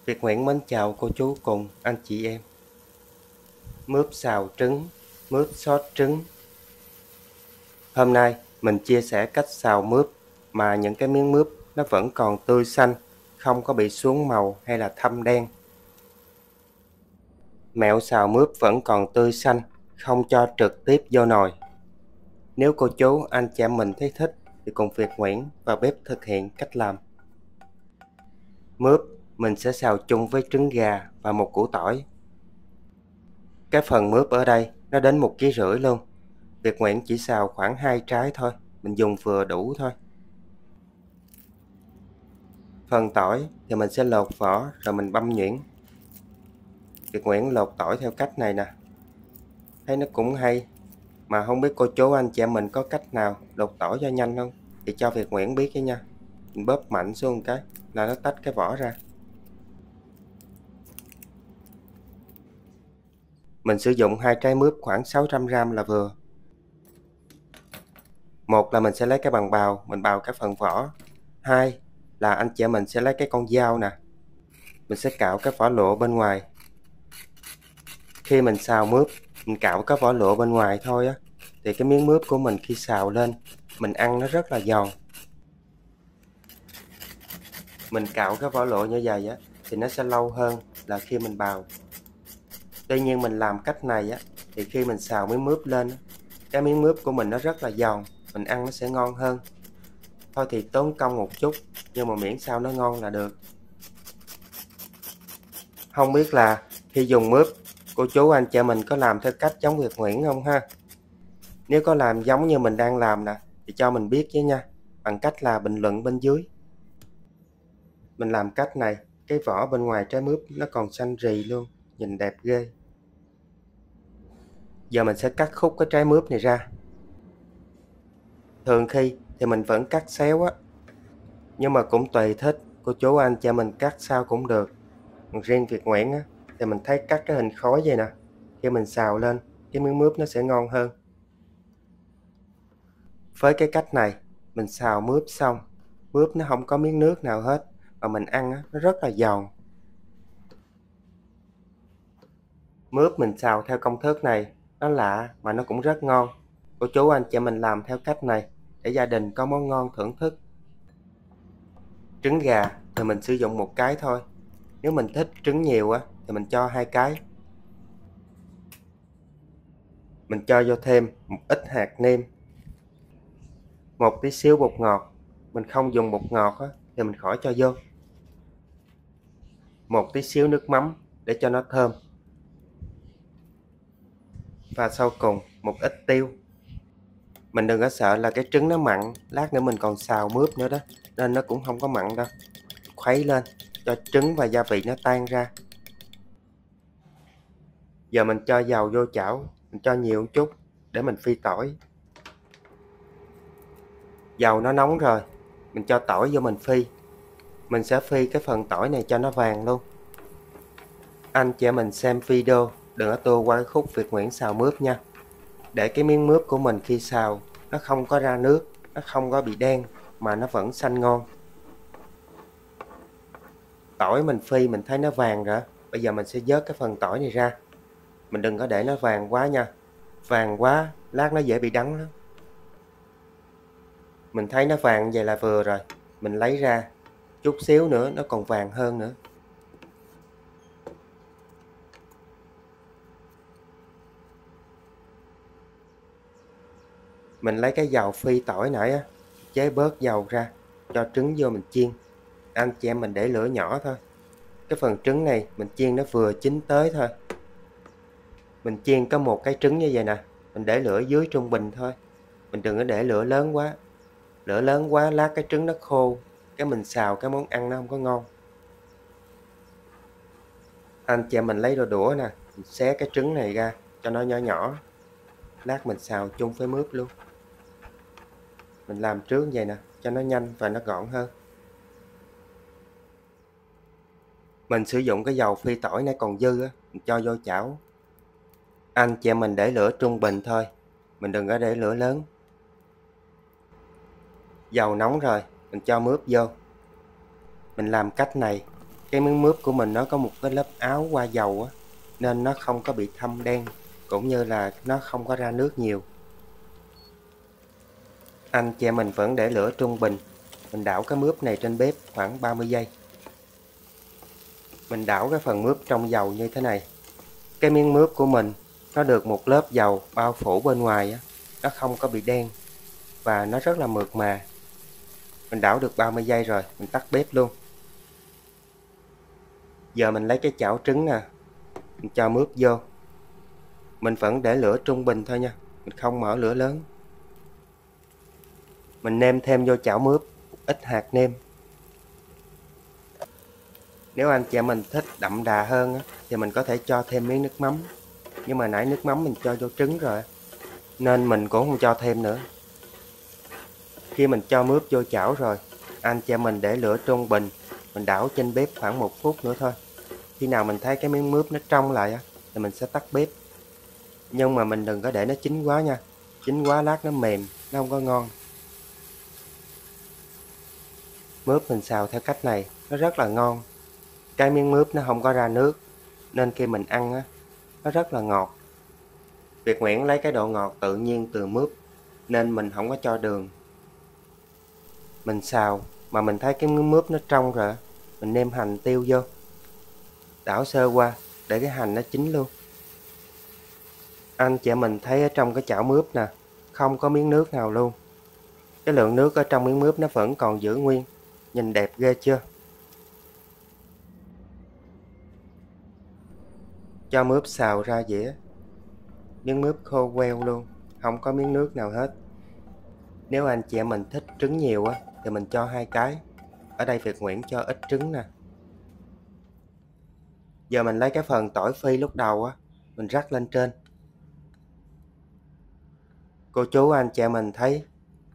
Việt Nguyễn mến chào cô chú cùng anh chị em. Mướp xào trứng, mướp sốt trứng. Hôm nay mình chia sẻ cách xào mướp mà những cái miếng mướp nó vẫn còn tươi xanh, không có bị xuống màu hay là thâm đen. Mẹo xào mướp vẫn còn tươi xanh, không cho trực tiếp vô nồi. Nếu cô chú anh chị em mình thấy thích thì cùng Việt Nguyễn vào bếp thực hiện cách làm. Mướp mình sẽ xào chung với trứng gà và một củ tỏi. Cái phần mướp ở đây nó đến 1,5 kg luôn. Việt Nguyễn chỉ xào khoảng 2 trái thôi, mình dùng vừa đủ thôi. Phần tỏi thì mình sẽ lột vỏ rồi mình băm nhuyễn. Việt Nguyễn lột tỏi theo cách này nè. Thấy nó cũng hay, mà không biết cô chú anh chị em mình có cách nào lột tỏi cho nhanh không? Thì cho Việt Nguyễn biết với nha. Mình bóp mạnh xuống một cái là nó tách cái vỏ ra. Mình sử dụng 2 trái mướp khoảng 600g là vừa. Một là mình sẽ lấy cái bằng bào, mình bào cái phần vỏ. Hai là anh chị em mình sẽ lấy cái con dao nè. Mình sẽ cạo cái vỏ lụa bên ngoài. Khi mình xào mướp, mình cạo cái vỏ lụa bên ngoài thôi á, thì cái miếng mướp của mình khi xào lên, mình ăn nó rất là giòn. Mình cạo cái vỏ lụa như vậy á, thì nó sẽ lâu hơn là khi mình bào. Tuy nhiên mình làm cách này á, thì khi mình xào miếng mướp lên, cái miếng mướp của mình nó rất là giòn, mình ăn nó sẽ ngon hơn. Thôi thì tốn công một chút, nhưng mà miễn sao nó ngon là được. Không biết là khi dùng mướp, cô chú anh chị mình có làm theo cách giống Việt Nguyễn không ha? Nếu có làm giống như mình đang làm nè, thì cho mình biết với nha, bằng cách là bình luận bên dưới. Mình làm cách này, cái vỏ bên ngoài trái mướp nó còn xanh rì luôn, nhìn đẹp ghê. Giờ mình sẽ cắt khúc cái trái mướp này ra. Thường khi thì mình vẫn cắt xéo á, nhưng mà cũng tùy thích, cô chú anh chị mình cắt sao cũng được. Còn riêng Việt Nguyễn á, thì mình thấy cắt cái hình khối vậy nè, khi mình xào lên, cái miếng mướp nó sẽ ngon hơn. Với cái cách này, mình xào mướp xong, mướp nó không có miếng nước nào hết, mà mình ăn á, nó rất là giòn. Mướp mình xào theo công thức này, nó lạ mà nó cũng rất ngon. Cô chú anh chị mình làm theo cách này, để gia đình có món ngon thưởng thức. Trứng gà thì mình sử dụng 1 cái thôi. Nếu mình thích trứng nhiều á, thì mình cho 2 cái. Mình cho vô thêm một ít hạt nêm, một tí xíu bột ngọt. Mình không dùng bột ngọt á, thì mình khỏi cho vô. Một tí xíu nước mắm để cho nó thơm. Và sau cùng một ít tiêu. Mình đừng có sợ là cái trứng nó mặn, lát nữa mình còn xào mướp nữa đó, nên nó cũng không có mặn đâu. Khuấy lên cho trứng và gia vị nó tan ra. Giờ mình cho dầu vô chảo, mình cho nhiều một chút để mình phi tỏi. Dầu nó nóng rồi, mình cho tỏi vô mình phi. Mình sẽ phi cái phần tỏi này cho nó vàng luôn. Anh chị em mình xem video đừng có tua qua cái khúc Việt Nguyễn xào mướp nha, để cái miếng mướp của mình khi xào nó không có ra nước, nó không có bị đen, mà nó vẫn xanh ngon. Tỏi mình phi mình thấy nó vàng rồi, bây giờ mình sẽ vớt cái phần tỏi này ra. Mình đừng có để nó vàng quá nha, vàng quá lát nó dễ bị đắng lắm. Mình thấy nó vàng vậy là vừa rồi, mình lấy ra. Chút xíu nữa nó còn vàng hơn nữa. Mình lấy cái dầu phi tỏi nãy á, chế bớt dầu ra, cho trứng vô mình chiên. Anh chị em mình để lửa nhỏ thôi. Cái phần trứng này mình chiên nó vừa chín tới thôi. Mình chiên có một cái trứng như vậy nè, mình để lửa dưới trung bình thôi. Mình đừng có để lửa lớn quá. Lửa lớn quá lát cái trứng nó khô, cái mình xào cái món ăn nó không có ngon. Anh chị em mình lấy đôi đũa nè, mình xé cái trứng này ra cho nó nhỏ nhỏ. Lát mình xào chung với mướp luôn. Mình làm trước vậy nè, cho nó nhanh và nó gọn hơn. Mình sử dụng cái dầu phi tỏi này còn dư á, mình cho vô chảo. Anh chị em mình để lửa trung bình thôi, mình đừng có để lửa lớn. Dầu nóng rồi, mình cho mướp vô. Mình làm cách này, Cái miếng mướp của mình nó có một cái lớp áo qua dầu á, nên nó không có bị thâm đen, cũng như là nó không có ra nước nhiều. Anh chị em mình vẫn để lửa trung bình. Mình đảo cái mướp này trên bếp khoảng 30 giây. Mình đảo cái phần mướp trong dầu như thế này. Cái miếng mướp của mình nó được một lớp dầu bao phủ bên ngoài á, nó không có bị đen và nó rất là mượt mà. Mình đảo được 30 giây rồi, mình tắt bếp luôn. Giờ mình lấy cái chảo trứng nè, mình cho mướp vô. Mình vẫn để lửa trung bình thôi nha, mình không mở lửa lớn. Mình nêm thêm vô chảo mướp ít hạt nêm. Nếu anh chị em mình thích đậm đà hơn á, thì mình có thể cho thêm miếng nước mắm. Nhưng mà nãy nước mắm mình cho vô trứng rồi, nên mình cũng không cho thêm nữa. Khi mình cho mướp vô chảo rồi, anh chị em mình để lửa trung bình. Mình đảo trên bếp khoảng 1 phút nữa thôi. Khi nào mình thấy cái miếng mướp nó trong lại á, thì mình sẽ tắt bếp. Nhưng mà mình đừng có để nó chín quá nha. Chín quá lát nó mềm, nó không có ngon. Mướp mình xào theo cách này, nó rất là ngon. Cái miếng mướp nó không có ra nước, nên khi mình ăn á, nó rất là ngọt. Việt Nguyễn lấy cái độ ngọt tự nhiên từ mướp, nên mình không có cho đường. Mình xào mà mình thấy cái miếng mướp nó trong rồi, mình nêm hành tiêu vô. Đảo sơ qua để cái hành nó chín luôn. Anh chị em mình thấy ở trong cái chảo mướp nè, không có miếng nước nào luôn. Cái lượng nước ở trong miếng mướp nó vẫn còn giữ nguyên. Nhìn đẹp ghê chưa? Cho mướp xào ra dĩa. Miếng mướp khô queo luôn, không có miếng nước nào hết. Nếu anh chị em mình thích trứng nhiều á, thì mình cho 2 cái. Ở đây Việt Nguyễn cho ít trứng nè. Giờ mình lấy cái phần tỏi phi lúc đầu á, mình rắc lên trên. Cô chú anh chị em mình thấy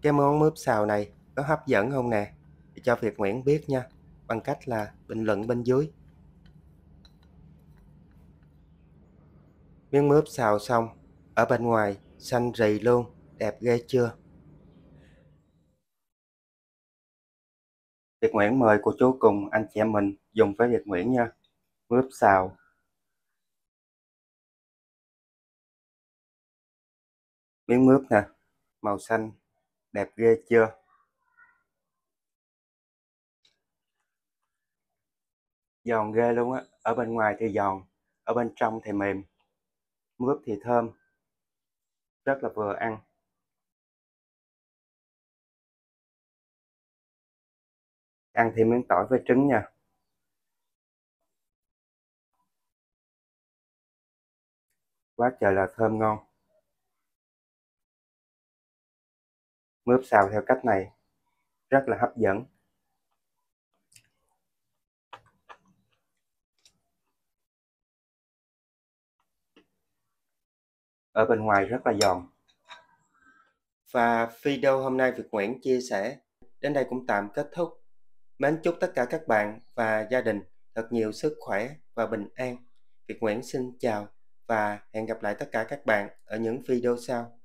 cái món mướp xào này có hấp dẫn không nè? Thì cho Việt Nguyễn biết nha, bằng cách là bình luận bên dưới. Miếng mướp xào xong, ở bên ngoài xanh rì luôn, đẹp ghê chưa? Việt Nguyễn mời cô chú cùng anh chị em mình dùng với Việt Nguyễn nha. Mướp xào. Miếng mướp nè, màu xanh, đẹp ghê chưa? Giòn ghê luôn á, ở bên ngoài thì giòn, ở bên trong thì mềm. Mướp thì thơm, rất là vừa ăn. Ăn thêm miếng tỏi với trứng nha. Quá trời là thơm ngon. Mướp xào theo cách này rất là hấp dẫn. Ở bên ngoài rất là giòn. Và video hôm nay Việt Nguyễn chia sẻ đến đây cũng tạm kết thúc. Mến chúc tất cả các bạn và gia đình thật nhiều sức khỏe và bình an. Việt Nguyễn xin chào và hẹn gặp lại tất cả các bạn ở những video sau.